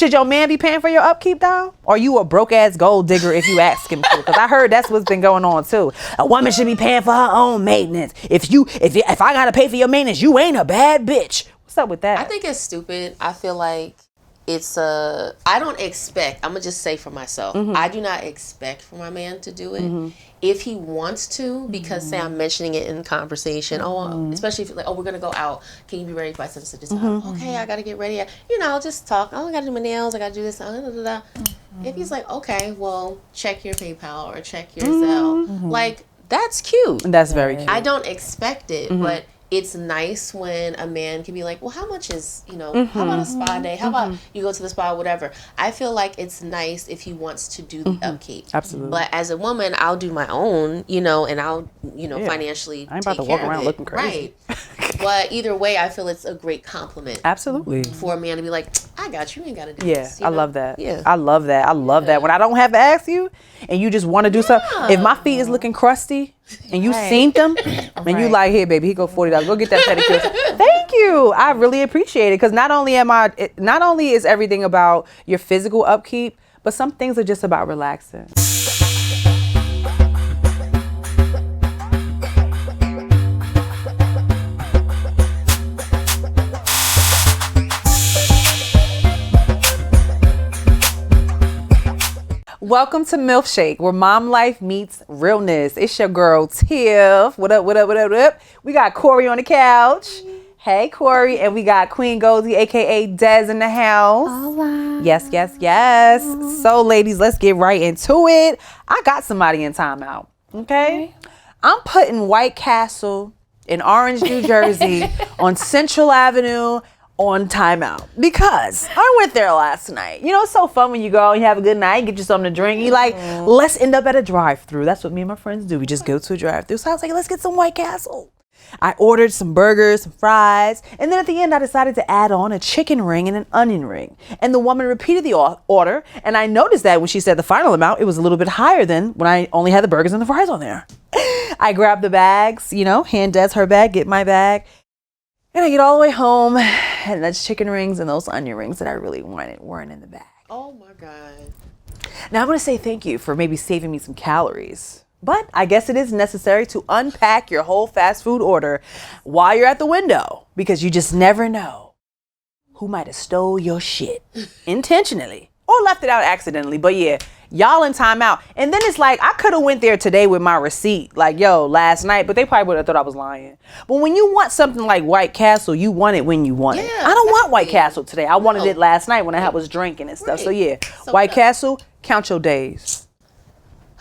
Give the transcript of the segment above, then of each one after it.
Should your man be paying for your upkeep, though? Or you a broke ass gold digger if you ask him to? Because I heard that's what's been going on too. A woman should be paying for her own maintenance. If I gotta pay for your maintenance, you ain't a bad bitch. What's up with that? I think it's stupid. I feel like I don't expect, I'm gonna just say for myself, I do not expect for my man to do it. If he wants to, because say I'm mentioning it in conversation, especially if like, we're gonna go out, can you be ready by such and such time? Okay, I gotta get ready. Just talk. I gotta do my nails, I gotta do this. If he's like, okay, well, check your PayPal or check your Zelle, like that's cute. That's very cute. I don't expect it, but it's nice when a man can be like, well, how much is, how about a spa day? How about you go to the spa, whatever. I feel like it's nice if he wants to do the upkeep. Absolutely. But as a woman, I'll do my own, and I'll, financially I ain't about to walk around looking crazy. Right. But either way, I feel it's a great compliment. Absolutely. For a man to be like, I got you. You ain't got to do this. I love that. Yeah. I love that. I love that. When I don't have to ask you and you just want to do something. If my feet is looking crusty and you seen them and you like, here, baby, he go $40. Go get that pedicure. Thank you. I really appreciate it. Because not only is everything about your physical upkeep, but some things are just about relaxing. Welcome to Milfshake, where mom life meets realness. It's your girl, Tiff. What up, what up, what up, what up? We got Cori on the couch. Hey, Cori. And we got Queen Goldi, a.k.a. Des, in the house. Hola. Yes, yes, yes. So, ladies, let's get right into it. I got somebody in timeout, okay? I'm putting White Castle in Orange, New Jersey on Central Avenue on timeout because I went there last night. It's so fun when you go and you have a good night, get you something to drink. You like, let's end up at a drive-thru. That's what me and my friends do. We just go to a drive-thru. So I was like, let's get some White Castle. I ordered some burgers, some fries, and then at the end I decided to add on a chicken ring and an onion ring. And the woman repeated the order, and I noticed that when she said the final amount, it was a little bit higher than when I only had the burgers and the fries on there. I grabbed the bags, hand Des her bag, get my bag. And I get all the way home, and those chicken rings and those onion rings that I really wanted weren't in the bag. Oh my God. Now I'm going to say thank you for maybe saving me some calories. But I guess it is necessary to unpack your whole fast food order while you're at the window, because you just never know who might have stole your shit intentionally or left it out accidentally. But yeah, y'all in timeout. And then it's like, I could have went there today with my receipt, like, last night, but they probably would have thought I was lying. But when you want something like White Castle, you want it when you want it. I don't want White Castle today. I wanted it last night when I was drinking and stuff. So yeah, so White Castle, count your days.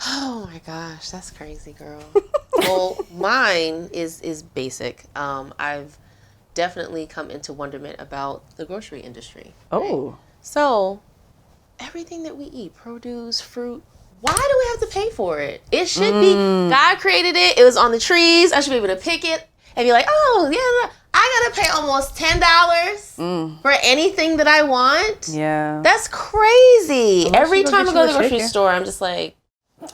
Oh my gosh, that's crazy, girl. Well, mine is basic. I've definitely come into wonderment about the grocery industry. Oh. Right? So everything that we eat, produce, fruit, why do we have to pay for it? It should be, God created it. It was on the trees. I should be able to pick it and be like, oh, yeah, I got to pay almost $10 for anything that I want. Yeah. That's crazy. Unless Every time I go to the grocery chicken store, I'm just like,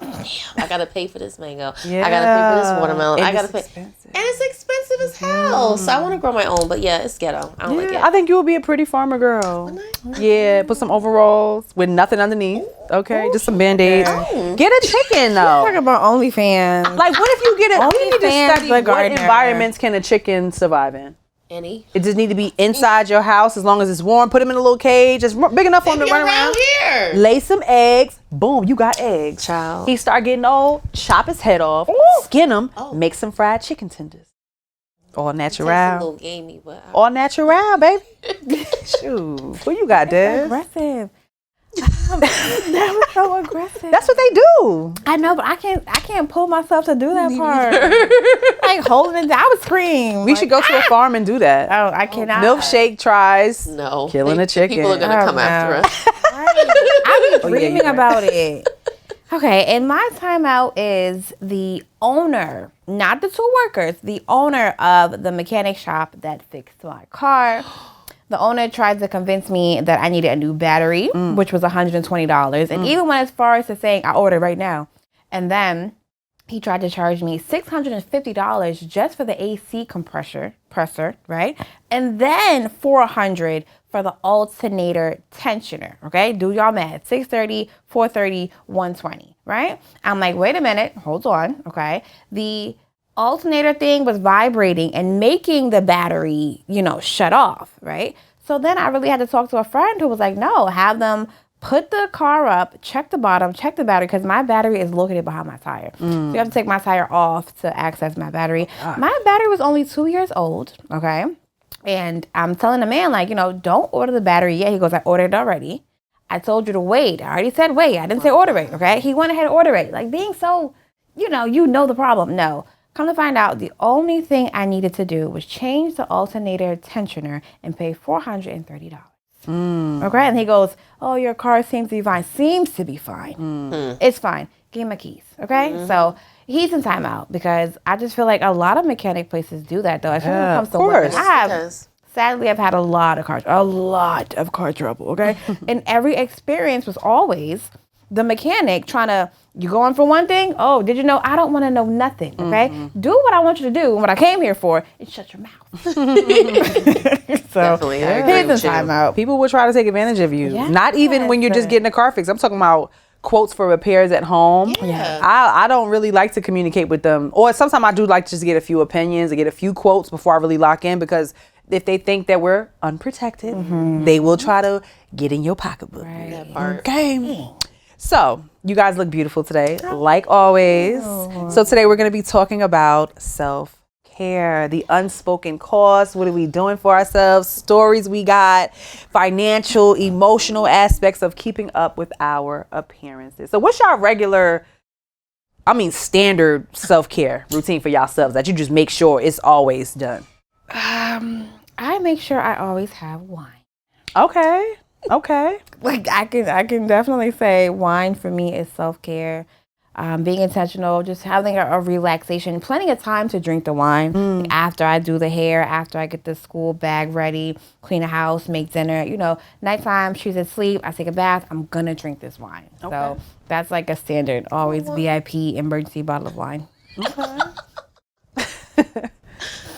damn, I got to pay for this mango. Yeah. I got to pay for this watermelon. I got to pay. Expensive. And it's expensive as hell. So I want to grow my own. But yeah, it's ghetto. I don't like it. I think you would be a pretty farmer girl. Yeah, put some overalls with nothing underneath. Okay, just some Band-Aids. Get a chicken though. Talking about OnlyFans. Like, what if you get it? We need to OnlyFans, study the what gardener. environments can a chicken survive in. Any? It just need to be inside your house as long as it's warm. Put them in a little cage. It's big enough for them to run around. Here. Lay some eggs. Boom, you got eggs. Child. He start getting old. Chop his head off. Skin him. Make some fried chicken tenders. All natural. Tastes a little gamey, but All natural, baby. Shoot. Who you got, Des? Aggressive. That was so aggressive. That's what they do. I know, but I can't pull myself to do that part. Like holding it down. I would scream. We should go to a farm and do that. Oh, I cannot. Milfshake tries no. killing a chicken. People are going to come after us. I be dreaming you're right. about it. Okay, and my timeout is the owner, not the two workers, the owner of the mechanic shop that fixed my car. The owner tried to convince me that I needed a new battery, which was $120. And even went as far as to saying, I order right now. And then he tried to charge me $650 just for the AC compressor, right? And then $400 for for the alternator tensioner. Okay, do y'all math. 630, 430, 120. Right? I'm like, wait a minute, hold on. Okay, the alternator thing was vibrating and making the battery, shut off. Right? So then I really had to talk to a friend who was like, no, have them put the car up, check the bottom, check the battery, because my battery is located behind my tire. So you have to take my tire off to access my battery. My battery was only 2 years old, okay? And I'm telling the man, like, don't order the battery yet. He goes, I ordered it already. I told you to wait. I already said wait. I didn't say order it, okay? He went ahead and ordered it. Like, being so, you know the problem. No. Come to find out, the only thing I needed to do was change the alternator tensioner and pay $430. Okay, and he goes, oh, your car seems to be fine. Seems to be fine. It's fine. Give me my keys, okay? So he's in timeout because I just feel like a lot of mechanic places do that, though. Especially when it comes to women. Sadly, I've had a lot of car trouble, okay? And every experience was always the mechanic trying to, you going for one thing? Oh, did you know? I don't want to know nothing, okay? Do what I want you to do and what I came here for and shut your mouth. So, definitely, I agree here's with the timeout. People will try to take advantage of you. Yes. Not even when you're just getting a car fixed. I'm talking about quotes for repairs at home. Yeah. I don't really like to communicate with them. Or sometimes I do like to just get a few opinions and get a few quotes before I really lock in, because if they think that we're unprotected, they will try to get in your pocketbook. Right. That part. Okay. So, you guys look beautiful today, like always. So today we're going to be talking about self-care, the unspoken cost. What are we doing for ourselves? Stories we got, financial, emotional aspects of keeping up with our appearances. So what's your standard self-care routine for yourselves that you just make sure it's always done? I make sure I always have wine. Okay. Like I can definitely say wine for me is self-care. Being intentional, just having a relaxation, plenty of time to drink the wine. Like after I do the hair, after I get the school bag ready, clean the house, make dinner. Nighttime, she's asleep, I take a bath, I'm gonna drink this wine. Okay. So that's like a standard, always VIP emergency bottle of wine. Okay.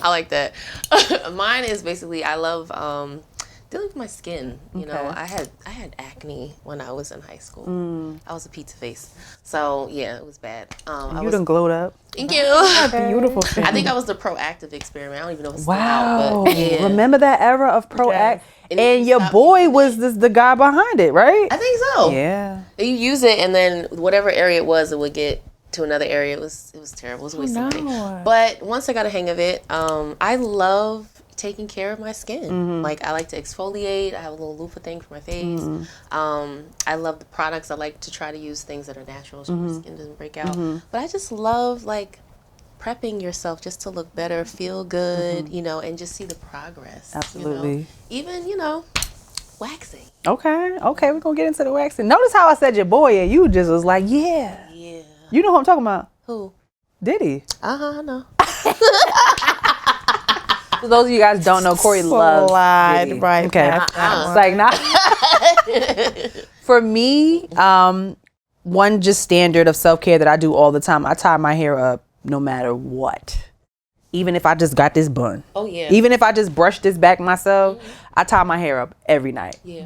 I like that. Mine is basically, I love dealing with my skin. You know, I had acne when I was in high school. I was a pizza face, so yeah, it was bad. You done glowed up. Thank you. Beautiful skin. I think I was the proactive experiment. I don't even know if it's still Wow. out, but yeah. Remember that era of proact? And And your boy was the guy behind it, right? I think so. Yeah. You use it, and then whatever area it was, it would get to another area. It was terrible. It was a waste of money. But once I got a hang of it, I love taking care of my skin. Like, I like to exfoliate. I have a little loofah thing for my face. I love the products. I like to try to use things that are natural so your skin doesn't break out. But I just love, like, prepping yourself just to look better, feel good, you know, and just see the progress. Absolutely. You know? Even, you know, waxing. Okay, we're gonna get into the waxing. Notice how I said your boy and you just was like, yeah. Yeah. You know who I'm talking about? Who? Diddy. I know. For those of you guys don't know, Cori loves Diddy. Right. Okay. It's like not for me, one just standard of self-care that I do all the time, I tie my hair up no matter what. Even if I just got this bun. Oh, yeah. Even if I just brush this back myself, I tie my hair up every night. Yeah.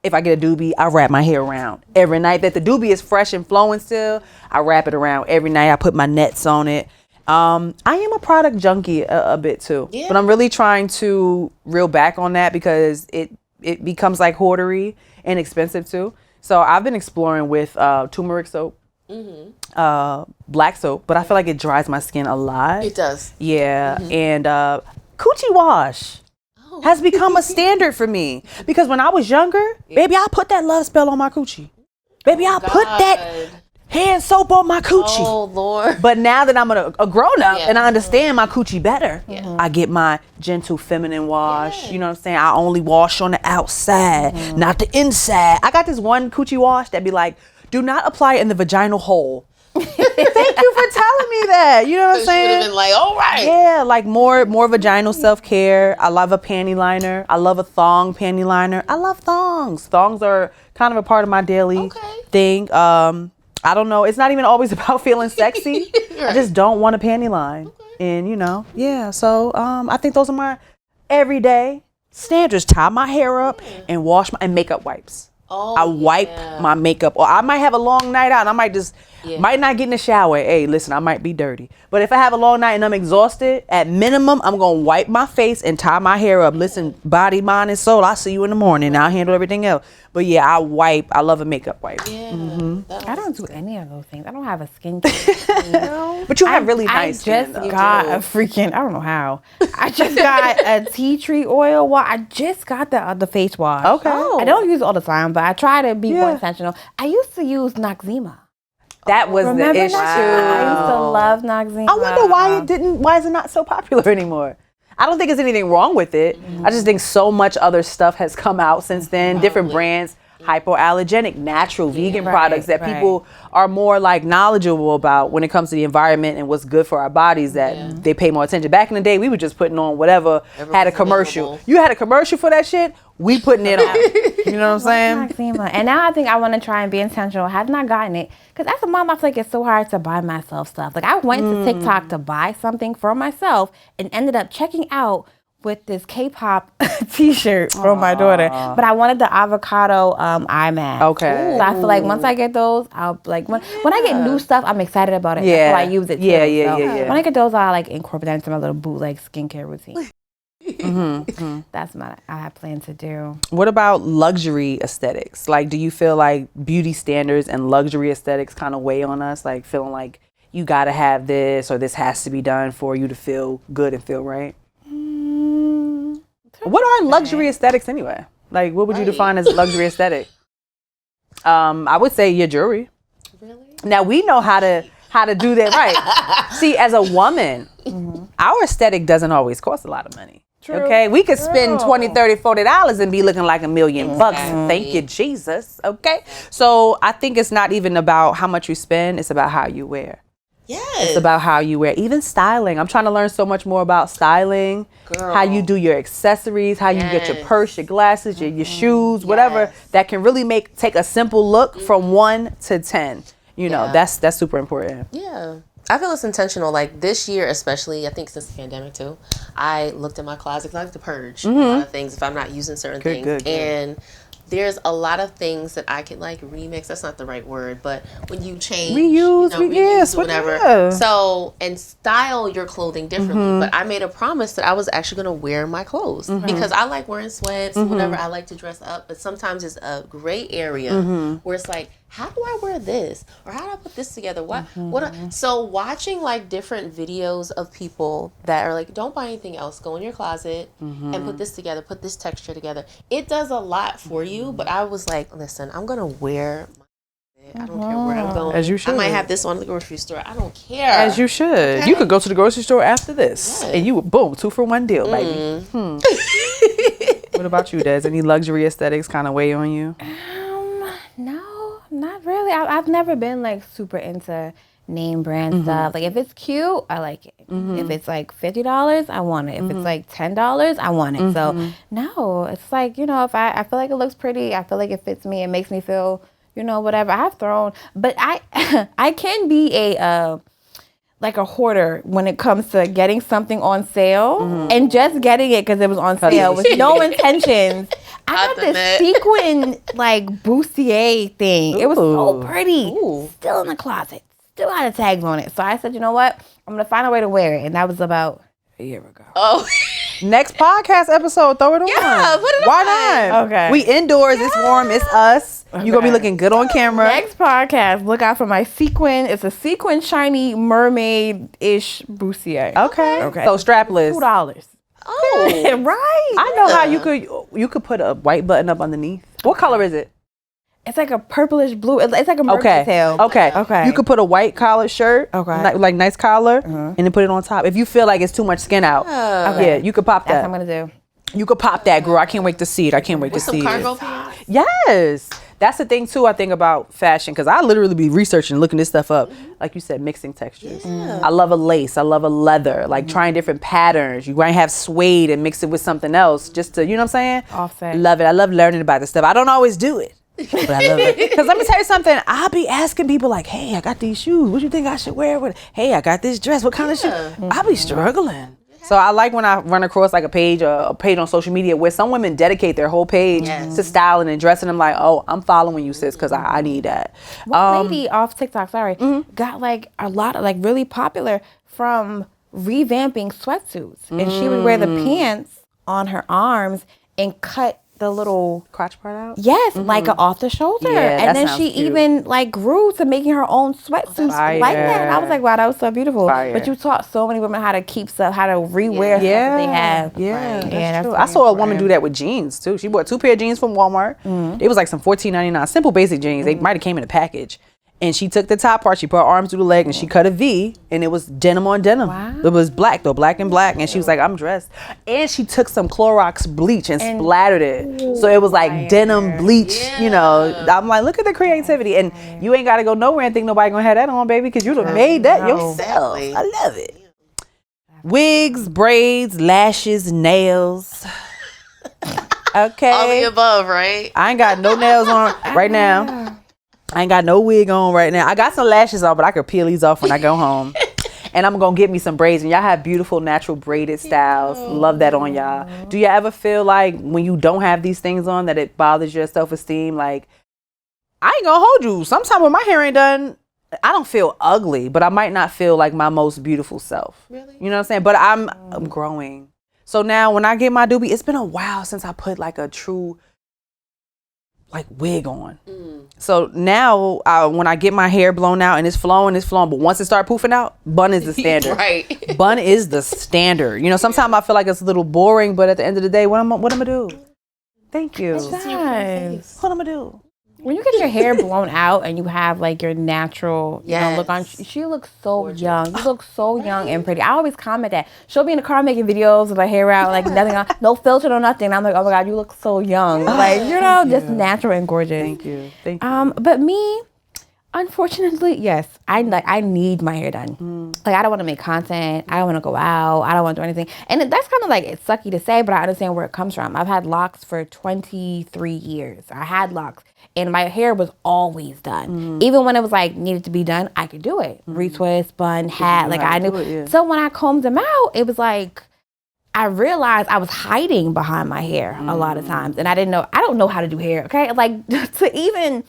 If I get a doobie, I wrap my hair around every night. That the doobie is fresh and flowing still, I wrap it around every night. I put my nets on it. I am a product junkie a bit too, but I'm really trying to reel back on that because it becomes like hoardery and expensive too. So I've been exploring with turmeric soap, black soap, but I feel like it dries my skin a lot. It does. Yeah, and coochie wash has become a standard for me because when I was younger, baby, I put that love spell on my coochie. Baby, I put that hand soap on my coochie. Oh, Lord. But now that I'm a grown up and I understand my coochie better, Yeah. I get my gentle feminine wash. You know what I'm saying? I only wash on the outside, not the inside. I got this one coochie wash that be like, do not apply in the vaginal hole. Thank you for telling me that. You know what I'm saying? You would have been like, all right. Yeah, like more vaginal self-care. I love a panty liner. I love a thong panty liner. I love thongs. Thongs are kind of a part of my daily thing. I don't know. It's not even always about feeling sexy. I just don't want a panty line. And, you know, yeah. So I think those are my everyday standards, tie my hair up and wash and makeup wipes. Oh, I wipe my makeup, or I might have a long night out and I might just might not get in the shower. Hey, listen, I might be dirty. But if I have a long night and I'm exhausted, at minimum, I'm going to wipe my face and tie my hair up. Listen, body, mind, and soul, I'll see you in the morning. I'll handle everything else. But yeah, I love a makeup wipe. Yeah. I don't do any of those things. I don't have a skincare. But you have really nice skin, I just got a freaking, I don't know how. I just got a tea tree oil. I just got the face wash. Okay. I don't use it all the time, but I try to be more intentional. I used to use Noxzema. That was Remember the issue. I used to love Noxzema. I wonder why is it not so popular anymore? I don't think there's anything wrong with it. I just think so much other stuff has come out since then. Different brands, hypoallergenic, natural, vegan products that people are more like knowledgeable about when it comes to the environment and what's good for our bodies, that they pay more attention. Back in the day, we were just putting on whatever had a commercial. Available. You had a commercial for that shit, we putting it on. You know what I'm saying? Noxzema. And now I think I want to try and be intentional. I have not gotten it. Because as a mom, I feel like it's so hard to buy myself stuff. Like I went to TikTok to buy something for myself and ended up checking out with this K-pop t-shirt from my daughter. But I wanted the avocado eye mask. Okay. So I feel like once I get those, I'll like, when I get new stuff, I'm excited about it. Yeah. That's why I use it too. Yeah. When I get those, I'll like incorporate that into my little bootleg skincare routine. That's I have planned to do. What about luxury aesthetics? Like, do you feel like beauty standards and luxury aesthetics kind of weigh on us? Like feeling like you got to have this or this has to be done for you to feel good and feel right? What are luxury aesthetics anyway? Like, what would you define as a luxury aesthetic? I would say your jewelry. Really? Now we know how to do that right. See, as a woman, our aesthetic doesn't always cost a lot of money. Okay, we could spend $20, $30, $40 and be looking like $1 million bucks. Thank you, Jesus. Okay, so I think it's not even about how much you spend; it's about how you wear. Yes. It's about how you wear, even styling. I'm trying to learn so much more about styling, how you do your accessories, how you get your purse, your glasses, your shoes, whatever that can really take a simple look from 1 to 10. You know, that's super important. Yeah. I feel it's intentional. Like this year, especially, I think since the pandemic too, I looked at my closet. 'Cause I like to purge a lot of things if I'm not using certain things. Good. And there's a lot of things that I could like remix. That's not the right word, but when you change, reuse, whatever. Yeah. So, and style your clothing differently. But I made a promise that I was actually going to wear my clothes because I like wearing sweats, whatever. I like to dress up, but sometimes it's a gray area where it's like, how do I wear this? Or how do I put this together? So watching like different videos of people that are like, don't buy anything else. Go in your closet and put this together, put this texture together. It does a lot for you, but I was like, listen, I'm going to wear my I don't care where I'm going. As you should. I might have this one at the grocery store. I don't care. As you should. Okay. You could go to the grocery store after this and you boom, 2 for $1 deal, baby. What about you, Des? Any luxury aesthetics kind of weigh on you? No, not really. I've never been like super into name brand stuff. Like if it's cute, I like it. If it's like $50, I want it. If it's like $10, I want it. So no, it's like, if I feel like it looks pretty, I feel like it fits me, it makes me feel, whatever. I have thrown, but I can be a hoarder when it comes to getting something on sale and just getting it because it was on sale with no intentions. I got this sequin like bustier thing. It was so pretty. Still in the closet. Still had the tags on it. So I said, you know what? I'm going to find a way to wear it. And that was about a year ago. Oh. Next podcast episode, throw it on. Yeah, put it on. Why not? Okay. We indoors, it's warm, it's us. Okay. You're going to be looking good on camera. Next podcast, look out for my sequin. It's a sequin shiny mermaid-ish bustier. Okay. So strapless. $2. Oh. Right. I know how you could put a white button up underneath. What color is it? It's like a purplish blue. It's like a mermaid tail. Okay. You could put a white collared shirt, like nice collar, and then put it on top. If you feel like it's too much skin out, you could pop that. That's what I'm gonna do. You could pop that, girl. I can't wait to see it. I can't wait to see some cargo it. pants? Yes. That's the thing too, I think about fashion, because I literally be researching, looking this stuff up. Like you said, mixing textures. I love a lace. I love a leather. Like trying different patterns. You might have suede and mix it with something else just to, you know what I'm saying? Offset. Love it. I love learning about this stuff. I don't always do it. But I love it. Because let me tell you something. I'll be asking people like, hey, I got these shoes. What do you think I should wear? Hey, I got this dress. What kind of shoes? I'll be struggling. So I like when I run across like a page on social media where some women dedicate their whole page to styling and dressing. I'm like, oh, I'm following you, sis, because I need that. One lady off TikTok, got like a lot of like really popular from revamping sweatsuits, and she would wear the pants on her arms and cut the little crotch part out. Yes, like off the shoulder, and then she even like grew to making her own sweatsuits like that. And I was like, wow, that was so beautiful. But you taught so many women how to keep stuff, how to rewear stuff that they have. Yeah, that's true. I saw a woman do that with jeans too. She bought 2 pair of jeans from Walmart. It was like some $14.99, simple basic jeans. They might have came in a package. And she took the top part, she put her arms through the leg, and she cut a V, and it was denim on denim. Wow. It was black though, black and black. And she was like, I'm dressed. And she took some Clorox bleach and splattered it. So it was like denim bleach, you know. I'm like, look at the creativity. And you ain't got to go nowhere and think nobody going to have that on, baby, because you done made that yourself. I love it. Wigs, braids, lashes, nails. Okay. All the above, right? I ain't got no nails on right now. I ain't got no wig on right now. I got some lashes on, but I could peel these off when I go home. And I'm going to get me some braids. And y'all have beautiful, natural braided styles. Love that on y'all. Do you ever feel like when you don't have these things on that it bothers your self-esteem? Like, I ain't going to hold you. Sometimes when my hair ain't done, I don't feel ugly, but I might not feel like my most beautiful self. Really? You know what I'm saying? But I'm growing. So now when I get my doobie, it's been a while since I put like a true like wig on. So now when I get my hair blown out and it's flowing, but once it start poofing out, bun is the standard. Right. Bun is the standard. You know, sometimes I feel like it's a little boring, but at the end of the day, what am I gonna do? Thank you. What am I gonna do? When you get your hair blown out and you have like your natural look on, she looks so young. You look so young and pretty. I always comment that. She'll be in the car making videos with her hair out, like nothing on, no filter, no nothing. I'm like, oh my God, you look so young. Like, you know, just natural and gorgeous. Thank you. Thank you. But me, unfortunately, yes, I need my hair done. Like, I don't want to make content. I don't want to go out. I don't want to do anything. And that's kind of like, it's sucky to say, but I understand where it comes from. I've had locks for 23 years. I had locks. And my hair was always done. Even when it was like needed to be done, I could do it. Retwist, bun, hat, like I knew. So when I combed them out, it was like, I realized I was hiding behind my hair a lot of times. And I don't know how to do hair, okay? Like to even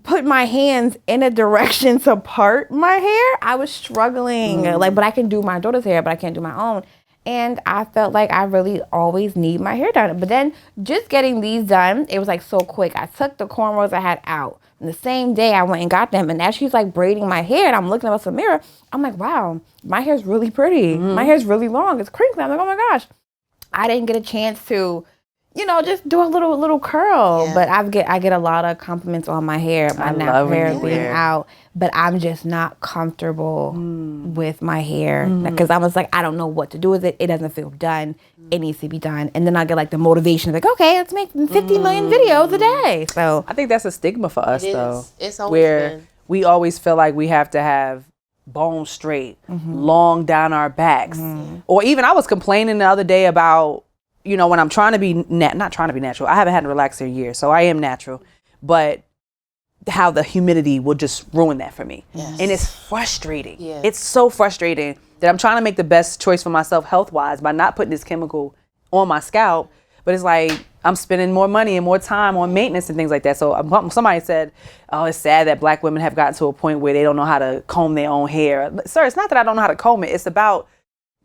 put my hands in a direction to part my hair, I was struggling. Like, but I can do my daughter's hair, but I can't do my own. And I felt like I really always need my hair done. But then just getting these done, it was like so quick. I took the cornrows I had out. And the same day I went and got them. And as she's like braiding my hair and I'm looking at the mirror, I'm like, wow, my hair's really pretty. My hair's really long. It's crinkly. I'm like, oh my gosh. I didn't get a chance to, you know, just do a little curl. But I get a lot of compliments on my hair, my natural hair being out. But I'm just not comfortable with my hair because I was like, I don't know what to do with it. It doesn't feel done. It needs to be done. And then I get like the motivation, like, okay, let's make 50 million videos a day. So I think that's a stigma for us, though. It's always where been. We always feel like we have to have bone straight, long down our backs. Or even I was complaining the other day about, you know, when I'm trying to be, not trying to be natural. I haven't had a relaxer in years, so I am natural. But how the humidity will just ruin that for me. And it's frustrating. It's so frustrating that I'm trying to make the best choice for myself health-wise by not putting this chemical on my scalp. But it's like I'm spending more money and more time on maintenance and things like that. So somebody said, oh, it's sad that Black women have gotten to a point where they don't know how to comb their own hair. Sir, it's not that I don't know how to comb it. It's about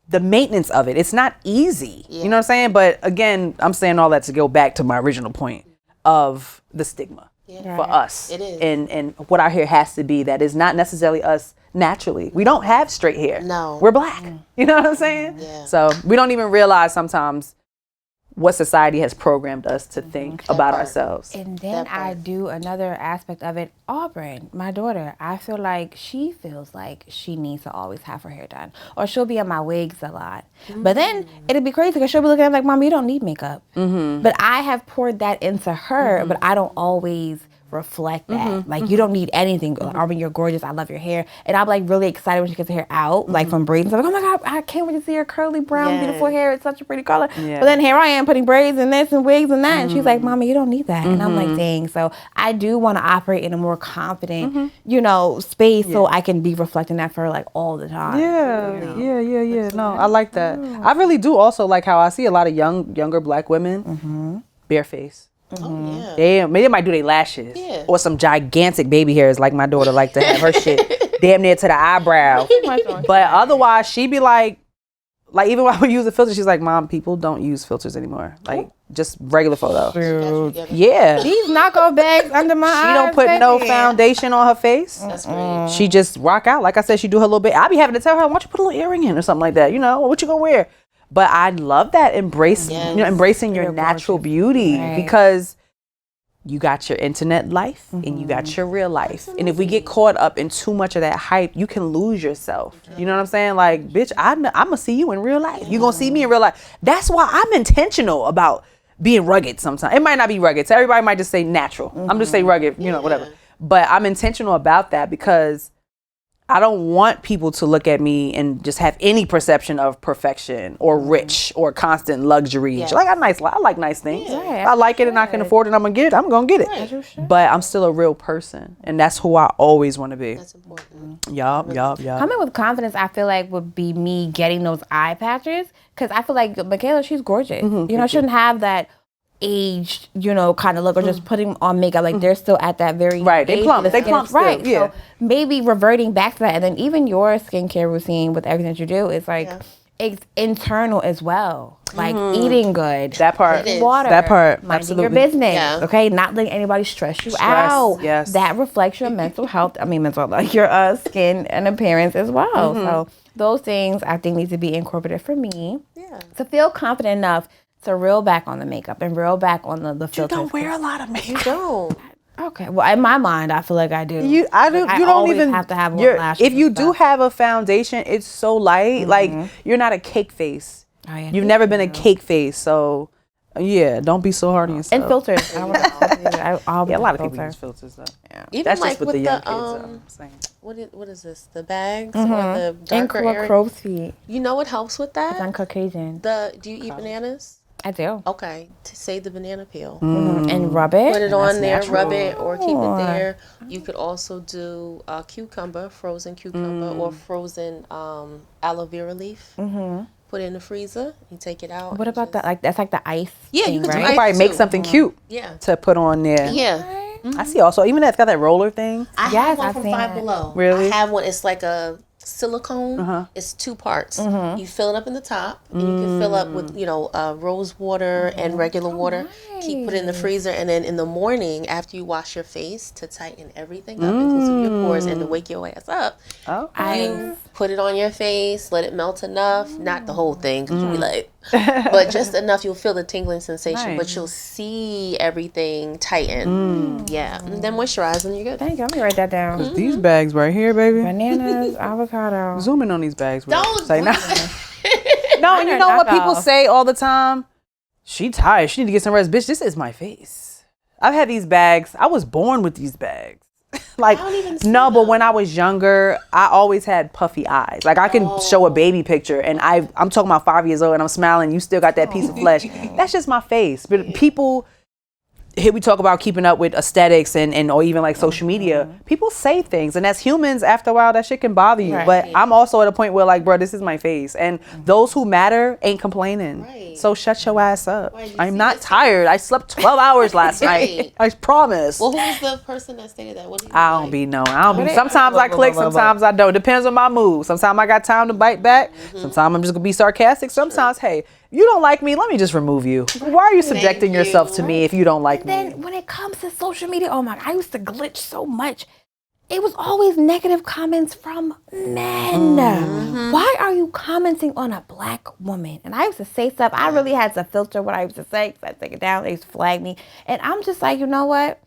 the maintenance of it. It's not easy. You know what I'm saying? But again, I'm saying all that to go back to my original point of the stigma. For us. It is. And what our hair has to be that is not necessarily us naturally. We don't have straight hair. No. We're Black. You know what I'm saying? So we don't even realize sometimes what society has programmed us to think about ourselves. And then I do another aspect of it. Auburn, my daughter, I feel like she feels like she needs to always have her hair done. Or she'll be in my wigs a lot. But then it'll be crazy because she'll be looking at me like, Mom, you don't need makeup. But I have poured that into her, but I don't always reflect that. Like, you don't need anything. Armin, you're gorgeous. I love your hair. And I'm like really excited when she gets her hair out, like from braids. I'm like, oh my God, I can't wait to see her curly brown, beautiful hair. It's such a pretty color. Yeah. But then here I am putting braids and this and wigs and that. And she's like, Mama, you don't need that. And I'm like, dang. So I do want to operate in a more confident, you know, space so I can be reflecting that for her like all the time. Yeah. No, I like that. I really do also like how I see a lot of younger black women bareface. Oh, yeah. They might do their lashes Yeah. or some gigantic baby hairs like my daughter like to have her shit damn near to the eyebrow. But otherwise, she be like even when we use a filter, she's like, Mom, people don't use filters anymore. Like just regular photo. Yeah. These knockoff bags under my eyes. She don't put no foundation on her face. That's great. She just rock out. Like I said, she do her little bit. I be having to tell her, why don't you put a little earring in or something like that? You know, what you gonna wear? But I love that embracing your natural beauty because you got your internet life and you got your real life. And if we get caught up in too much of that hype, you can lose yourself. You know what I'm saying? Like, bitch, I'm gonna see you in real life. You gonna see me in real life. That's why I'm intentional about being rugged sometimes. It might not be rugged. So everybody might just say natural. I'm just saying rugged, you know, whatever. But I'm intentional about that because I don't want people to look at me and just have any perception of perfection or rich or constant luxury. Like I like nice things. I like it and I can afford it. I'm gonna get it. But I'm still a real person, and that's who I always want to be. That's important. Yup. Coming with confidence, I feel like would be me getting those eye patches, because I feel like Michaela, she's gorgeous. You know, shouldn't have that aged, you know, kind of look, or just putting on makeup. Like they're still at that very They plump still. Right. So maybe reverting back to that, and then even your skincare routine with everything that you do is like it's internal as well. Like eating good. That part. Water. That part. Minding Absolutely. your business. Yeah. Okay. Not letting anybody stress you out. Yes. That reflects your mental health. I mean, your skin and appearance as well. So those things I think need to be incorporated for me. Yeah. To feel confident enough to reel back on the makeup and reel back on the filters. You don't wear a lot of makeup. You don't. Okay. Well, in my mind, I feel like I do. I do. Like, you I don't always even have to have more lashes. If you and do stuff. have a foundation, it's so light. Like you're not a cake face. Oh, yeah. You've never been a cake face, so yeah, don't be so hard on yourself. And filters. I'll a lot of people use filters though. Yeah. Even That's like just with with the young the kids. I'm saying. what is this? The bags or the darker area? crow's feet. You know what helps with that? I'm Caucasian. Do you eat bananas? I do. Okay, to save the banana peel. And rub it. Put it on there, natural. rub it, or keep it there. You could also do cucumber, frozen cucumber, or frozen aloe vera leaf. Put it in the freezer. You take it out. What about that? Like that's like the ice. Yeah, thing, you can do right? You probably make too. something cute to put on there. Yeah. I see also, even that's got that roller thing. I Yes, have one I've from seen Five that. Below. Really? I have one. It's like a silicone. It's 2 parts. You fill it up in the top, and you can fill up with rose water and regular water. Keep it in the freezer, and then in the morning after you wash your face to tighten everything up, inclusive your pores, and to wake your ass up. You put it on your face, let it melt enough, not the whole thing, because you'll be like, but just enough you'll feel the tingling sensation, but you'll see everything tighten. Yeah, and then moisturize, and you're good. Thank you. Let me write that down. These bags right here, baby. Bananas, avocado. Zoom in on these bags. Don't. Say, no, you know what people say all the time? She tired. She need to get some rest. Bitch, this is my face. I've had these bags. I was born with these bags. Like, no, but when I was younger, I always had puffy eyes. Like, I can show a baby picture, and I'm talking about 5 years old, and I'm smiling. You still got that piece of flesh. That's just my face. But people, here we talk about keeping up with aesthetics and or even like social media. People say things, and as humans, after a while, that shit can bother you. But I'm also at a point where, like, bro, this is my face, and those who matter ain't complaining. So shut your ass up. I'm not tired. I slept 12 hours last night. I promise. Well, who was the person that stated that? What do you I don't be knowing. I don't be. Sometimes I click, sometimes I don't. Depends on my mood. Sometimes I got time to bite back. Sometimes I'm just gonna be sarcastic. Sometimes, hey, you don't like me, let me just remove you. Why are you subjecting yourself to me if you don't like me? Then when it comes to social media, oh my God, I used to glitch so much. It was always negative comments from men. Why are you commenting on a black woman? And I used to say stuff. I really had to filter what I used to say because I'd take it down. They used to flag me. And I'm just like, you know what?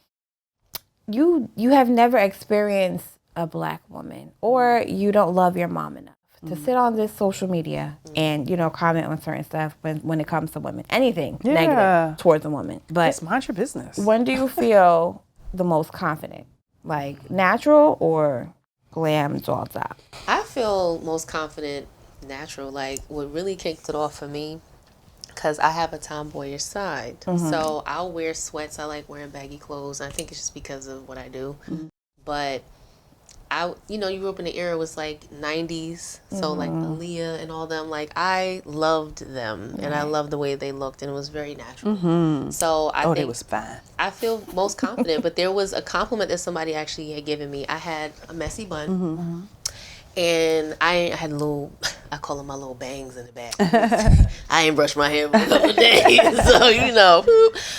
You have never experienced a black woman, or you don't love your mom enough to sit on this social media and, comment on certain stuff when it comes to women. Anything negative towards a woman. But just mind your business. when do you feel the most confident? Like natural or glam's all top? I feel most confident natural. Like what really kicked it off for me, because I have a tomboyish side. So I'll wear sweats. I like wearing baggy clothes. I think it's just because of what I do. But you grew up in the era, it was like 90s. So like Aaliyah and all them, like I loved them and I loved the way they looked and it was very natural. So I think they was fine. I feel most confident, but there was a compliment that somebody actually had given me. I had a messy bun. And I had I call them my little bangs in the back. I ain't brushed my hair for a couple of days, so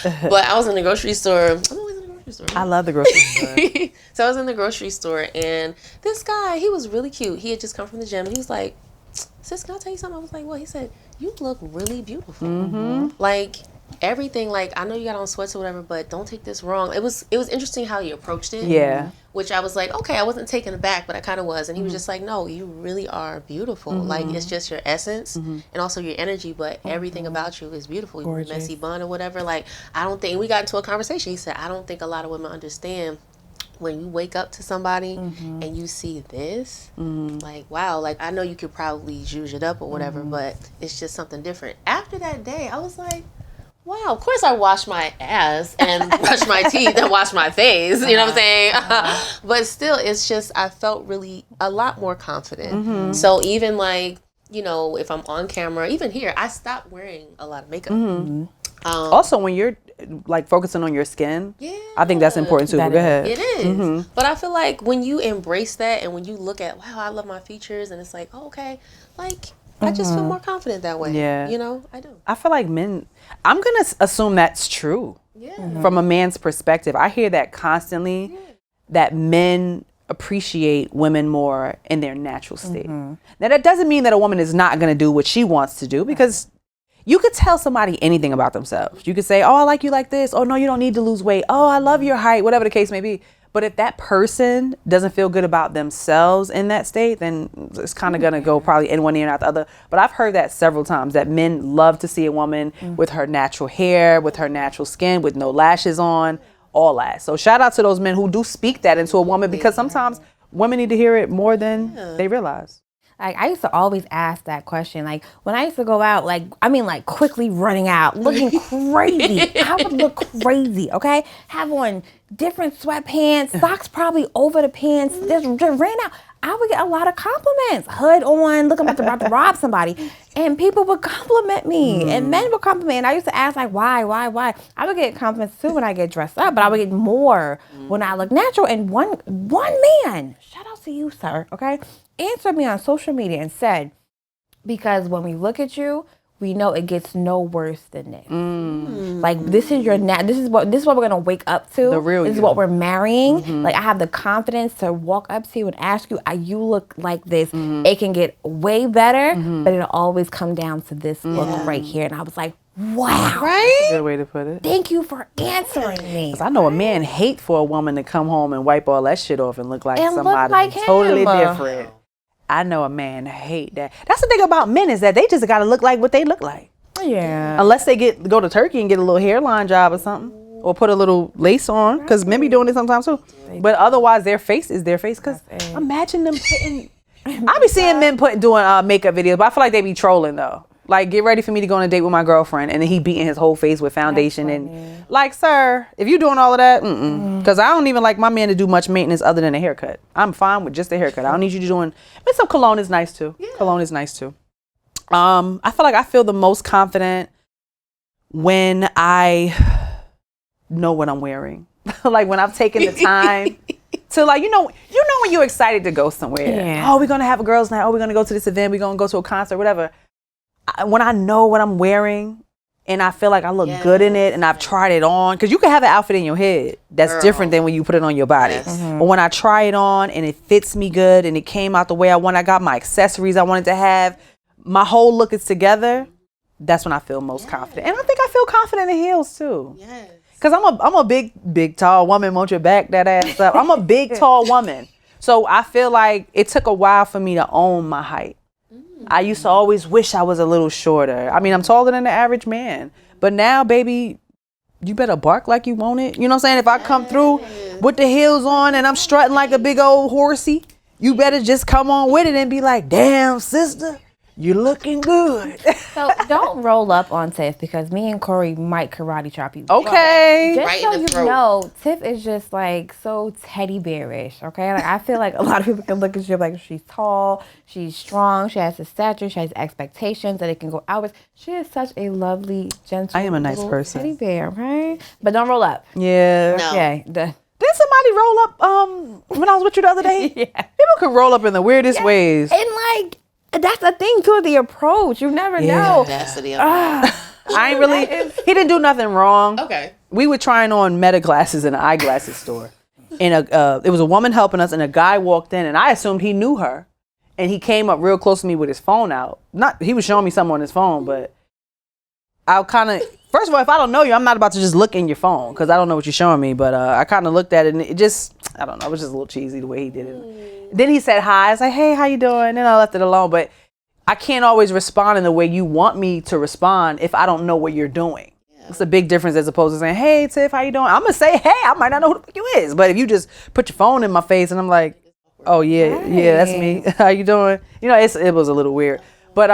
But I was in the grocery store. I'm always in the grocery store. I love the grocery store. So I was in the grocery store, and this guy, he was really cute. He had just come from the gym, and he was like, "Sis, can I tell you something?" I was like, "What?" He said, "You look really beautiful. Like everything. Like I know you got on sweats or whatever, but don't take this wrong." It was interesting how he approached it. Yeah. Which I was like, okay, I wasn't taken aback, but I kind of was. And he was just like, no, you really are beautiful. Like, it's just your essence and also your energy, but everything about you is beautiful. Your messy bun or whatever. Like, I don't think, we got into a conversation. He said, I don't think a lot of women understand when you wake up to somebody and you see this, like, wow, like, I know you could probably zhuzh it up or whatever, but it's just something different. After that day, I was like, wow, of course I wash my ass and brush my teeth and wash my face, you know what I'm saying? But still, it's just, I felt really a lot more confident. So even like, if I'm on camera, even here, I stopped wearing a lot of makeup. Also, when you're like focusing on your skin, I think that's important too. Go ahead. It is. But I feel like when you embrace that and when you look at, wow, I love my features, and it's like, oh, okay, like, I just feel more confident that way. Yeah. I do. I feel like men, I'm going to assume that's true. From a man's perspective. I hear that constantly, that men appreciate women more in their natural state. Now, that doesn't mean that a woman is not going to do what she wants to do, because you could tell somebody anything about themselves. You could say, oh, I like you like this. Oh, no, you don't need to lose weight. Oh, I love your height, whatever the case may be. But if that person doesn't feel good about themselves in that state, then it's kind of going to go probably in one ear, not the other. But I've heard that several times, that men love to see a woman with her natural hair, with her natural skin, with no lashes on, all that. So shout out to those men who do speak that into a woman, because sometimes women need to hear it more than they realize. Like, I used to always ask that question. Like, when I used to go out, like quickly running out, looking crazy. I would look crazy, okay? Have on different sweatpants, socks probably over the pants, just ran out. I would get a lot of compliments. Hood on, looking about to rob somebody. And people would compliment me. And men would compliment me. And I used to ask, like, why? I would get compliments, too, when I get dressed up. But I would get more when I look natural. And one man, shout out to you, sir, okay, answered me on social media and said, because when we look at you, we know it gets no worse than this. Like, this is your this is what we're gonna wake up to. The real this is what we're marrying. Like, I have the confidence to walk up to you and ask you, you look like this. It can get way better, but it'll always come down to this look right here. And I was like, wow. Right? That's a good way to put it. Thank you for answering me. 'Cause I know a man hate for a woman to come home and wipe all that shit off and look like And look somebody like totally him. different. I know a man hate that. That's the thing about men, is that they just gotta look like what they look like. Yeah. Unless they go to Turkey and get a little hairline job or something, or put a little lace on, because men be doing it sometimes too. But otherwise, their face is their face. Because imagine them putting. I be seeing men doing makeup videos, but I feel like they be trolling though. Like, get ready for me to go on a date with my girlfriend, and then he beating his whole face with foundation. And like, sir, if you doing all of that, because I don't even like my man to do much maintenance other than a haircut. I'm fine with just a haircut. I don't need you doing. But some cologne is nice too. Cologne is nice too. I feel like I feel the most confident when I know what I'm wearing. Like, when I've taken the time to, like, you know when you're excited to go somewhere. Yeah. Oh, we're gonna have a girls' night. Oh, we're gonna go to this event. We're gonna go to a concert, whatever. When I know what I'm wearing and I feel like I look good in it and I've tried it on, because you can have an outfit in your head that's different than when you put it on your body. But when I try it on and it fits me good and it came out the way I want, I got my accessories I wanted to have, my whole look is together, that's when I feel most confident. And I think I feel confident in heels too. Because I'm a big tall woman. Won't you back that ass up? I'm a big tall woman. So I feel like it took a while for me to own my height. I used to always wish I was a little shorter. I mean, I'm taller than the average man. But now, baby, you better bark like you want it. You know what I'm saying? If I come through, with the heels on and I'm strutting like a big old horsey, you better just come on with it and be like, damn, sister, you're looking good. So don't roll up on Tiff because me and Cori might karate chop you. Okay. Just Right so in the you throat. know, Tiff is just like so teddy bearish, okay? Like I feel like a lot of people can look at you like she's tall, she's strong, she has a stature, she has expectations that it can go outwards. She is such a lovely, gentle, I am a nice little person. teddy bear, okay? But don't roll up. Yeah. No. Okay. Did somebody roll up when I was with you the other day? Yeah. People could roll up in the weirdest ways. And like that's the thing too, the approach. You never know. Audacity of I ain't really. He didn't do nothing wrong. Okay. We were trying on Meta glasses in an eyeglasses store, and it was a woman helping us, and a guy walked in, and I assumed he knew her, and he came up real close to me with his phone out. He was showing me something on his phone, but I kind of. First of all, if I don't know you, I'm not about to just look in your phone because I don't know what you're showing me. But I kind of looked at it, and it just, I don't know, it was just a little cheesy the way he did it. Then he said hi. I was like, hey, how you doing? And I left it alone. But I can't always respond in the way you want me to respond if I don't know what you're doing. Yeah. It's a big difference as opposed to saying, hey, Tiff, how you doing? I'm going to say, hey, I might not know who the fuck you is. But if you just put your phone in my face and I'm like, oh, yeah, yeah, that's me. How you doing? You know, it was a little weird. But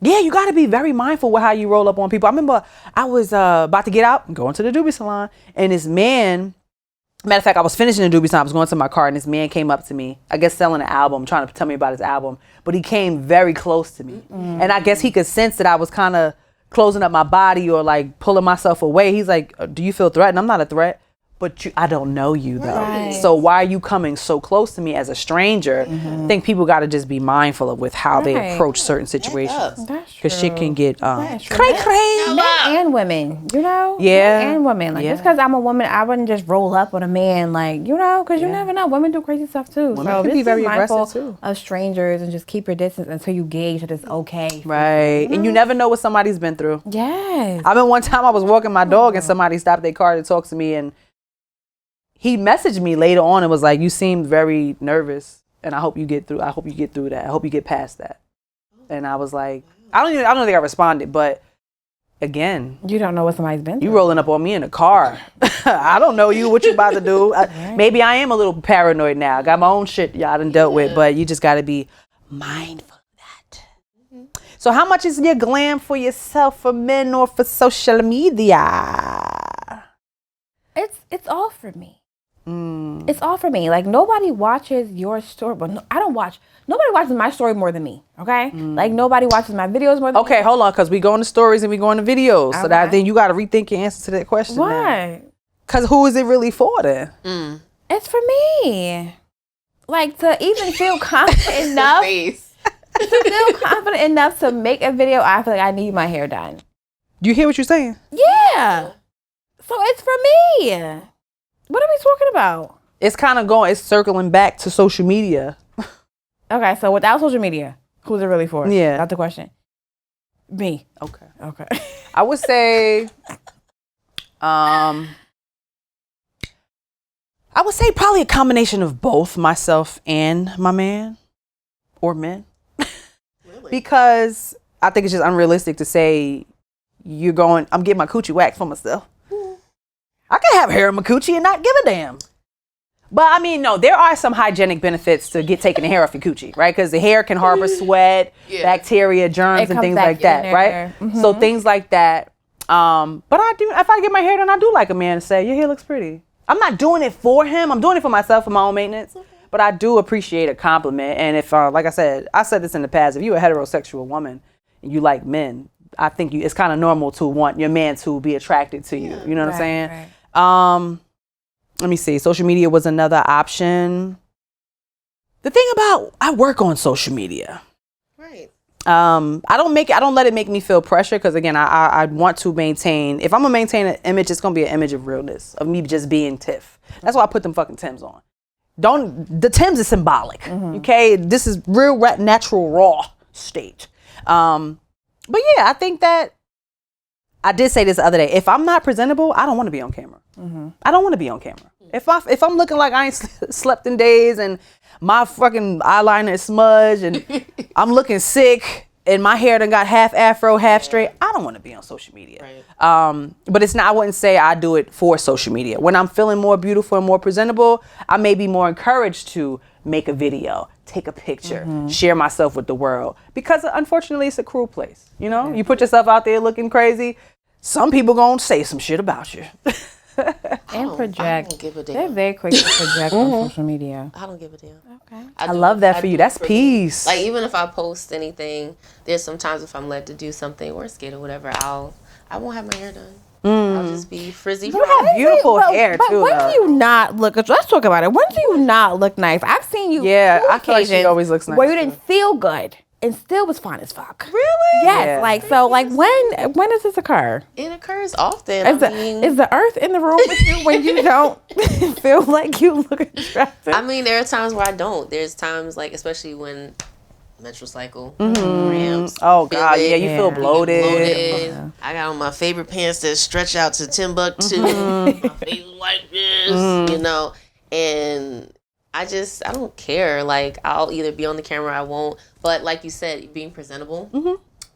yeah, you got to be very mindful with how you roll up on people. I remember I was about to get out and go into the doobie salon, and this man, matter of fact, I was finishing the doobie salon. I was going to my car, and this man came up to me, I guess selling an album, trying to tell me about his album. But he came very close to me. And I guess he could sense that I was kind of closing up my body or like pulling myself away. He's like, do you feel threatened? I'm not a threat. But I don't know you though. Right. So why are you coming so close to me as a stranger? I think people got to just be mindful of with how they approach certain situations. Because shit can get cray. Men and women, you know? Yeah. Men and women. Like, just because I'm a woman, I wouldn't just roll up on a man, like, you know? Because you never know. Women do crazy stuff too. Women so can be just very mindful aggressive too. of strangers and just keep your distance until you gauge that it's okay. Right. And you never know what somebody's been through. Yes. I mean, one time I was walking my dog and somebody stopped their car to talk to me, and he messaged me later on and was like, you seemed very nervous, and I hope you get through that. I hope you get past that. And I was like, I don't think I responded, but again, You don't know what somebody's been through. you rolling up on me in a car. I don't know you, what you about to do. Maybe I am a little paranoid now. I got my own shit y'all done dealt with, but you just got to be mindful of that. So how much is your glam for yourself, for men, or for social media? It's all for me. It's all for me. Like, nobody watches your story, but nobody watches my story more than me, okay? Like, nobody watches my videos more than me. Okay, hold on, because we go into stories and we go into videos. So that then you got to rethink your answer to that question. Why? Because who is it really for then? It's for me. Like, to even feel confident enough, to make a video, I feel like I need my hair done. Do you hear what you're saying? Yeah. So it's for me. What are we talking about? It's circling back to social media. Okay, so without social media, who's it really for? Yeah. That's the question. Me. Okay. Okay. I would say, probably a combination of both myself and my man or men. Really? Because I think it's just unrealistic to say I'm getting my coochie waxed for myself. I can have hair in my coochie and not give a damn. But I mean, no, there are some hygienic benefits to taking the hair off your coochie, right? Because the hair can harbor sweat, bacteria, germs, and things like that, right? So things like that. But if I get my hair done, I do like a man to say, your hair looks pretty. I'm not doing it for him. I'm doing it for myself, for my own maintenance. But I do appreciate a compliment. And if, like I said this in the past, if you're a heterosexual woman and you like men, I think it's kind of normal to want your man to be attracted to you. You know what I'm saying? Right. Let me see. Social media was another option. The thing about, I work on social media. Right. I don't let it make me feel pressure. Cause again, I want to maintain, if I'm gonna maintain an image, it's gonna be an image of realness, of me just being Tiff. That's why I put them fucking Timbs on. The Timbs is symbolic. Okay. This is real, natural, raw state. But yeah, I think that I did say this the other day. If I'm not presentable, I don't want to be on camera. I don't want to be on camera. If I'm looking like I ain't slept in days and my fucking eyeliner is smudged and I'm looking sick and my hair done got half afro, half straight, I don't want to be on social media. Right. But it's not, I wouldn't say I do it for social media. When I'm feeling more beautiful and more presentable, I may be more encouraged to make a video, take a picture, share myself with the world. Because unfortunately, it's a cruel place. You know, you put yourself out there looking crazy, some people gonna say some shit about you. And project. I don't give a damn. They're very quick to project on social media. I don't give a damn. Okay. I love that for you. That's peace. Like, even if I post anything, there's sometimes if I'm led to do something or skate or whatever, I won't have my hair done. I'll just be frizzy. You have beautiful hair too. When do you not look? Let's talk about it. When do you not look nice? I've seen you. Yeah, I feel like she always looks nice. Where you didn't feel good and still was fine as fuck. Really? Yes. Yeah. Like, so, like, when does this occur? It occurs often. Is the earth in the room with you when you don't feel like you look attractive? I mean, there are times where I don't. There's times, like, especially when menstrual cycle, cramps. Oh God, yeah, you feel bloated. I got on my favorite pants that stretch out to Timbuktu. My face is like this, you know, and I don't care. Like, I'll either be on the camera or I won't. But like you said, being presentable,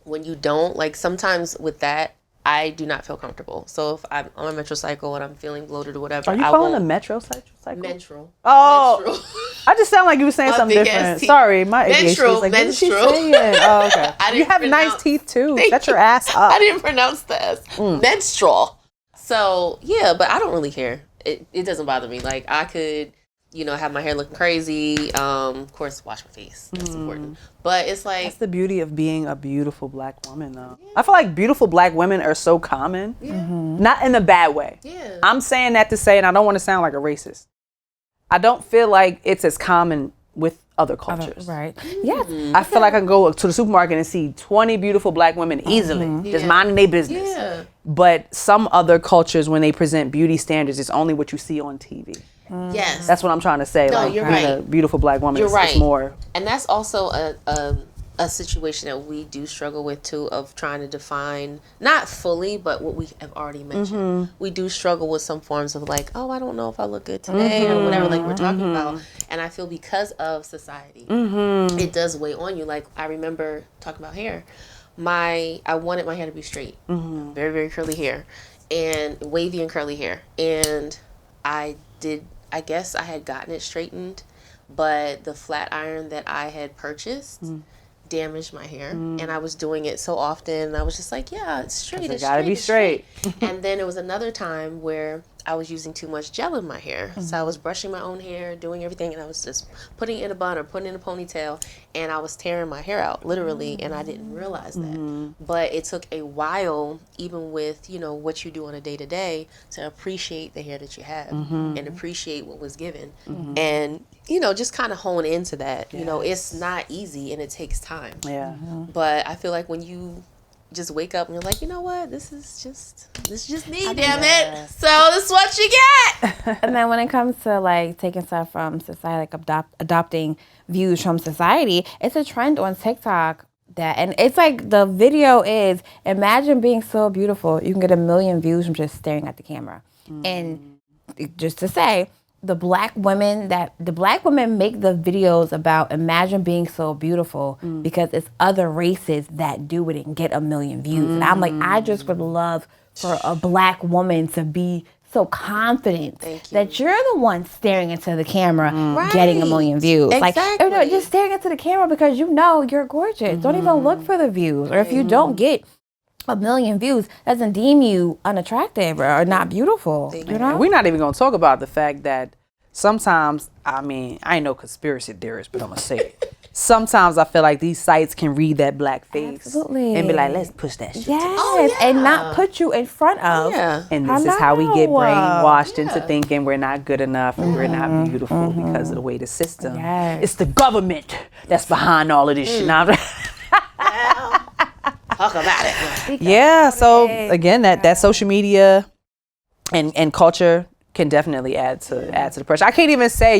when you don't, like, sometimes with that, I do not feel comfortable. So if I'm on a menstrual cycle and I'm feeling bloated or whatever, Are you calling a metro cycle? Menstrual. Oh, Menstrual. I just sound like you were saying My something big different. ass teeth. Sorry, my ADHD Menstrual, is like, what is she menstrual. saying? Oh, okay. I You didn't have nice pronounce- teeth too. Thank Shut your you. ass up. I didn't pronounce the S. Menstrual. So, yeah, but I don't really care. It doesn't bother me. Like, I could, you know, have my hair looking crazy. Of course, wash my face. That's important. But it's like... That's the beauty of being a beautiful black woman, though. Yeah. I feel like beautiful black women are so common. Yeah. Not in a bad way. Yeah. I'm saying that to say, and I don't want to sound like a racist, I don't feel like it's as common with other cultures. Right. Yes. I feel like I can go to the supermarket and see 20 beautiful black women easily, just minding their business. Yeah. But some other cultures, when they present beauty standards, it's only what you see on TV. Yes. That's what I'm trying to say. No, like, you're being right. a beautiful black woman You're is right. more. And that's also a situation that we do struggle with too, of trying to define, not fully, but what we have already mentioned. We do struggle with some forms of like, oh, I don't know if I look good today or whatever, like we're talking about. And I feel because of society, it does weigh on you. Like, I remember talking about hair. I wanted my hair to be straight, very, very curly hair, and wavy and curly hair. And I guess I had gotten it straightened, but the flat iron that I had purchased damaged my hair, and I was doing it so often, and I was just like, yeah, it's straight. It's gotta be straight. And then there was another time where I was using too much gel in my hair, so I was brushing my own hair, doing everything, and I was just putting it in a bun or putting it in a ponytail, and I was tearing my hair out, literally, and I didn't realize that. But it took a while, even with, you know, what you do on a day-to-day, to appreciate the hair that you have and appreciate what was given. And, you know, just kind of hone into that. You know, it's not easy and it takes time. Yeah. But I feel like when you just wake up and you're like, you know what, this is just me, damn it. So this is what you get. And then when it comes to like taking stuff from society, like adopting views from society, it's a trend on TikTok that, and it's like the video is, imagine being so beautiful, you can get 1 million views from just staring at the camera. And just to say, the black women make the videos about imagine being so beautiful because it's other races that do it and get 1 million views. And I'm like, I just would love for a black woman to be so confident that you're the one staring into the camera getting 1 million views. Exactly. Like, just staring into the camera because you know you're gorgeous. Don't even look for the views. Or if you don't get 1 million views, doesn't deem you unattractive or not beautiful. You know? We're not even going to talk about the fact that sometimes, I mean, I ain't no conspiracy theorist, but I'm going to say it. Sometimes I feel like these sites can read that black face and be like, let's push that shit. Yes, and not put you in front of. And this is how we get brainwashed into thinking we're not good enough and we're not beautiful because of the way the system. It's the government that's behind all of this shit. Now, Talk about it. yeah, so again, that social media and culture can definitely add to the pressure. You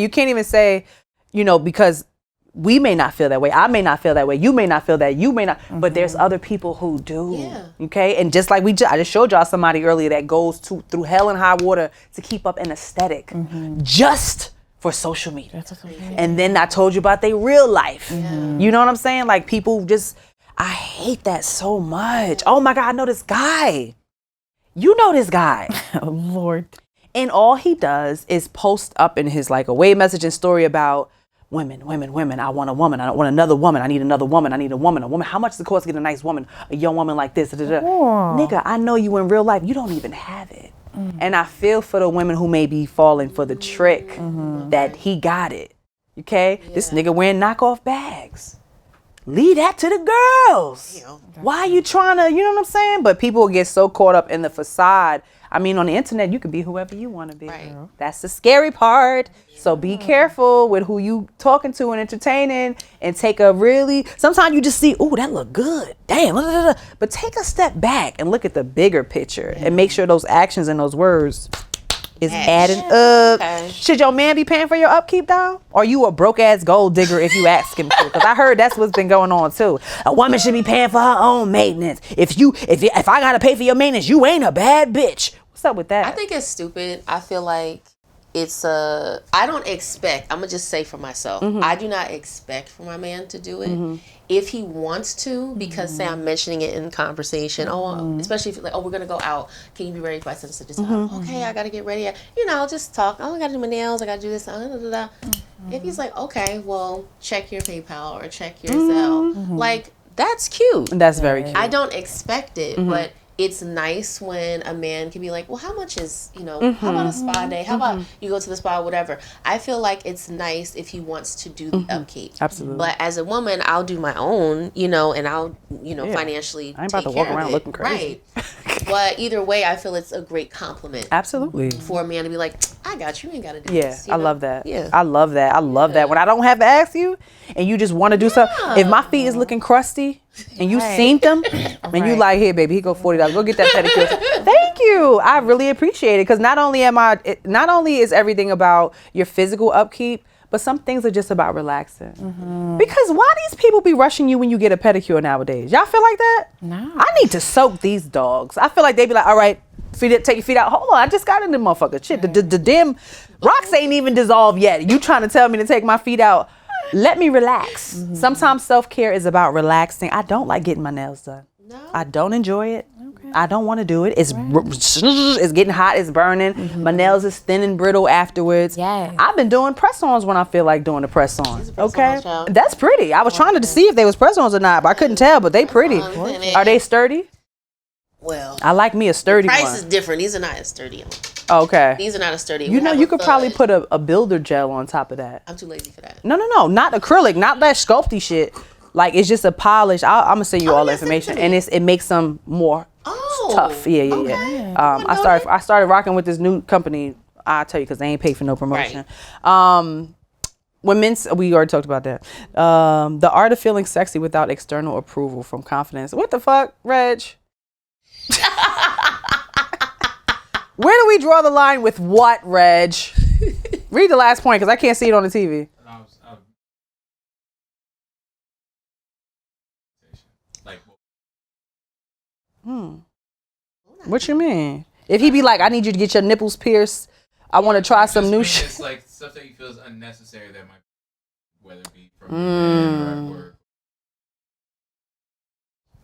can't even say, you know, because we may not feel that way. I may not feel that way. You may not feel that. You may not. But there's other people who do. Yeah. Okay. And just like I just showed y'all somebody earlier that goes through hell and high water to keep up an aesthetic just for social media. And then I told you about their real life. You know what I'm saying? Like people just, I hate that so much. Oh my God, I know this guy. You know this guy. Oh, Lord. And all he does is post up in his like away messaging story about women. I want a woman. I don't want another woman. I need another woman. I need a woman. How much does it cost to get a nice woman? A young woman like this. Nigga, I know you in real life. You don't even have it. And I feel for the women who may be falling for the trick that he got it. Okay? Yeah. This nigga wearing knockoff bags. Leave that to the girls. Why are you trying to, you know what I'm saying? But people get so caught up in the facade. I mean, on the internet, you can be whoever you want to be. Right. That's the scary part. So be careful with who you talking to and entertaining, and take a really, sometimes you just see, ooh, that look good. Damn. But take a step back and look at the bigger picture and make sure those actions and those words is adding up. Okay. Should your man be paying for your upkeep, though? Or you a broke ass gold digger if you ask him to? Because I heard that's what's been going on too. A woman should be paying for her own maintenance. If I gotta pay for your maintenance, you ain't a bad bitch. What's up with that? I think it's stupid. I feel like it's I don't expect, I'm gonna just say for myself, I do not expect for my man to do it. If he wants to, because say I'm mentioning it in conversation, especially if like, we're gonna go out, can you be ready by such and such time? Okay, I gotta get ready. You know, just talk. Oh, I gotta do my nails, I gotta do this. If he's like, okay, well, check your PayPal or check your Zelle. Like, that's cute. That's very cute. I don't expect it, but it's nice when a man can be like, well, how much is, how about a spa day? How about you go to the spa, whatever. I feel like it's nice if he wants to do the upkeep. Absolutely. But as a woman, I'll do my own, and I'll, financially I ain't about to walk around looking crazy. Right. But either way, I feel it's a great compliment. Absolutely. For a man to be like, I got you. You ain't got to do this. I love that. Yeah. I love that. I love that. When I don't have to ask you and you just want to do something. If my feet is looking crusty and you seen them and you like, here, baby, he go $40. Go get that pedicure. Thank you. I really appreciate it. Because not only is everything about your physical upkeep, but some things are just about relaxing. Because why these people be rushing you when you get a pedicure nowadays? Y'all feel like that? No. I need to soak these dogs. I feel like they be like, all right, take your feet out. Hold on, I just got in the motherfucker. Shit, the damn rocks ain't even dissolved yet. You trying to tell me to take my feet out? Let me relax. Sometimes self-care is about relaxing. I don't like getting my nails done. No. I don't enjoy it. Okay. I don't want to do it. It's getting hot. It's burning. My nails is thin and brittle afterwards. Yeah. I've been doing press-ons when I feel like doing the press-ons. Okay. That's pretty. I was trying to see if they was press-ons or not, but I couldn't tell. But they pretty. Are they sturdy? Well, I like me a sturdy one. The price is different. These are not as sturdy. Okay. These are not as sturdy. You could probably put a builder gel on top of that. I'm too lazy for that. No, not acrylic, not that sculpty shit. Like, it's just a polish. I'm gonna send you all the information, and it makes them more tough. Yeah. Okay. I started rocking with this new company. I'll tell you because they ain't paid for no promotion. Right. We already talked about that. The art of feeling sexy without external approval from confidence. What the fuck, Reg? Where do we draw the line with what, Reg? Read the last point because I can't see it on the TV. What you mean? If he be like, I need you to get your nipples pierced. I want to try some new shit. It's like stuff that he feels unnecessary that might, whether it be from or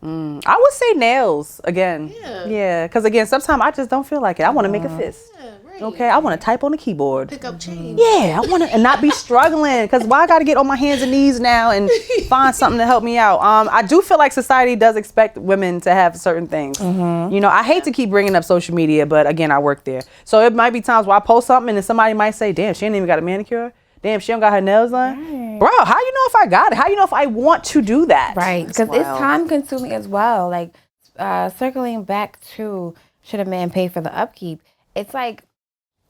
I would say nails again. Yeah, because again, sometimes I just don't feel like it. I want to make a fist. Right. Okay, I want to type on the keyboard. Pick up change. Yeah, I want to and not be struggling. Because why I got to get on my hands and knees now and find something to help me out? I do feel like society does expect women to have certain things. I hate to keep bringing up social media, but again, I work there, so it might be times where I post something and then somebody might say, "Damn, she ain't even got a manicure. Damn, she don't got her nails done." Right. Bro, how you know if I got it? How you know if I want to do that? Right, because it's time consuming as well. Like, circling back to should a man pay for the upkeep? It's like,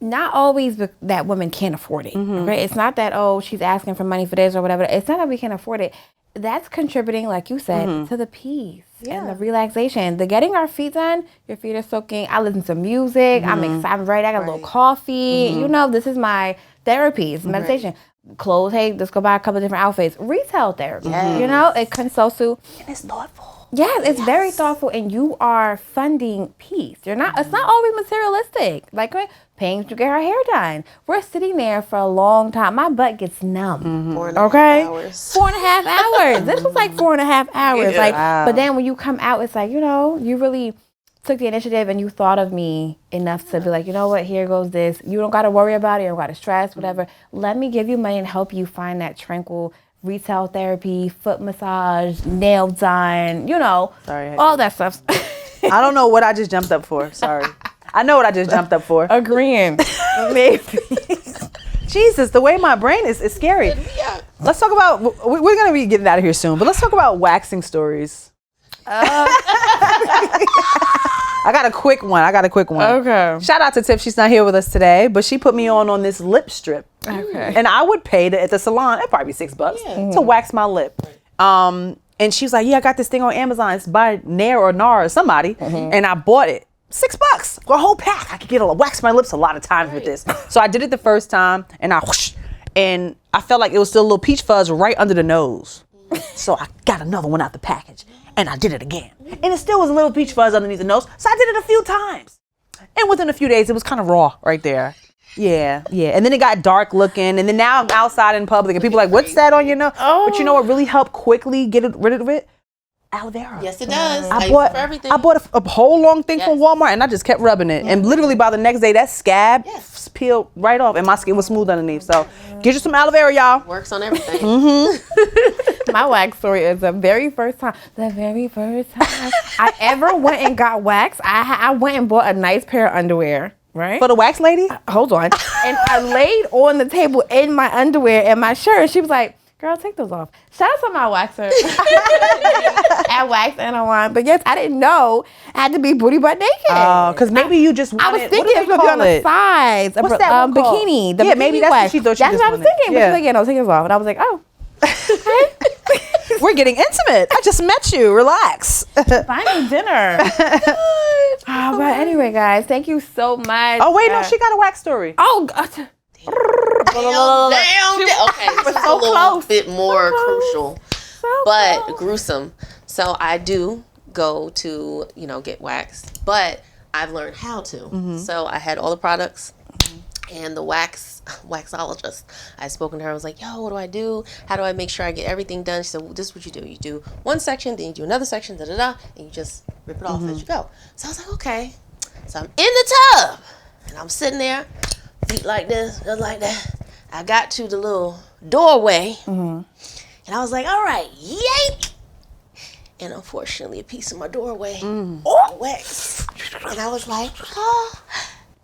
not always that women can't afford it. Right? It's not that, she's asking for money for this or whatever. It's not that we can't afford it. That's contributing, like you said, to the peace and the relaxation. The getting our feet done, your feet are soaking. I listen to music. I'm excited, right? I got a little coffee. This is my therapy. It's meditation. Clothes, hey, let's go buy a couple of different outfits. Retail therapy. It consults to. And it's thoughtful. Yes, it's very thoughtful, and you are funding peace. You're not. It's not always materialistic. Like paying to get her hair done. We're sitting there for a long time. My butt gets numb. 4.5 hours. 4.5 hours. This was like 4.5 hours. Yeah. Like, Wow. but then when you come out, it's like, you know, you really took the initiative and you thought of me enough to be like, you know what, here goes this. You don't got to worry about it. You don't got to stress, whatever. Let me give you money and help you find that tranquil retail therapy, foot massage, nail done, you know, Sorry. all that stuff. I don't know what I just jumped up for. Sorry. I know what I just jumped up for. Agreeing. Maybe. Jesus, the way my brain is scary. Yeah. Let's talk about, we're going to be getting out of here soon, but let's talk about waxing stories. I got a quick one. Okay. Shout out to Tiff. She's not here with us today, but she put me on this lip strip. Okay. And I would pay at the salon, it'd probably be $6 to wax my lip. And she was like, yeah, I got this thing on Amazon. It's by Nair or Nar or somebody. And I bought it. $6 for a whole pack. I could wax my lips a lot of times with this. So I did it the first time and and I felt like it was still a little peach fuzz right under the nose. So I got another one out the package and I did it again. And it still was a little peach fuzz underneath the nose. So I did it a few times. And within a few days, it was kind of raw right there. Yeah. And then it got dark looking. And then now I'm outside in public and people are like, what's that on your nose? But you know what really helped quickly get rid of it? Aloe vera. Yes, it does. I use it bought for everything. a whole long thing from Walmart and I just kept rubbing it. And literally by the next day, that scab peeled right off and my skin was smooth underneath. So get you some aloe vera, y'all. Works on everything. My wax story is the very first time I ever went and got waxed. I went and bought a nice pair of underwear, right? For the wax lady? Hold on. And I laid on the table in my underwear and my shirt. And she was like, girl, take those off. Shout out to my waxer at Wax and Online. But yes, I didn't know I had to be booty butt naked. Oh, because maybe you just wanted, I was thinking it was going to be on the sides. What's that one called? Bikini. The Yeah, bikini maybe that's wax. what she thought she That's just what I was wanted. thinking. But she was like, yeah, no, take those off. And I was like, oh. We're getting intimate. I just met you. Relax. Buy me dinner. But anyway, guys, thank you so much. Oh, wait, no, she got a wax story. Oh, God. Damn. Okay, this is a little bit more crucial, but gruesome. So I do go to, get waxed, but I've learned how to. So I had all the products and the waxologist. I spoken to her. I was like, yo, what do I do? How do I make sure I get everything done? She said, well, this is what you do. You do one section, then you do another section, and you just rip it off as you go. So I was like, okay. So I'm in the tub and I'm sitting there, feet like this, just like that. I got to the little doorway and I was like, all right, yank. And unfortunately, a piece of my doorway wax. And I was like, oh,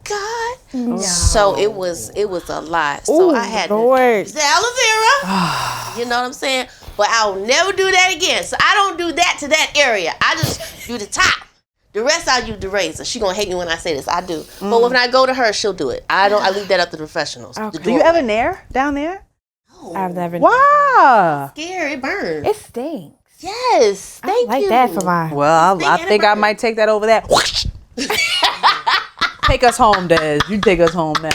God. No. So it was a lot. So I had to use the aloe vera. You know what I'm saying? But I'll never do that again. So I don't do that to that area. I just do the top. The rest I'll use the razor. She gonna hate me when I say this. I do. But when I go to her, she'll do it. I leave that up to the professionals. Okay. Do you ever Nair down there? No. I've never. Wow. Scary. It burns. It stinks. Yes. Thank you. I like that for my. Well, I think I might take that over there. Take us home, Des. You take us home now.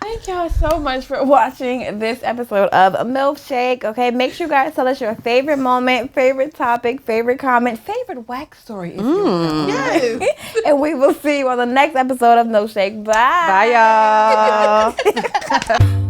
Thank y'all so much for watching this episode of Milfshake. Okay, make sure you guys tell us your favorite moment, favorite topic, favorite comment, favorite wax story. If you will. Yes. And we will see you on the next episode of Milfshake. Bye. Bye, y'all.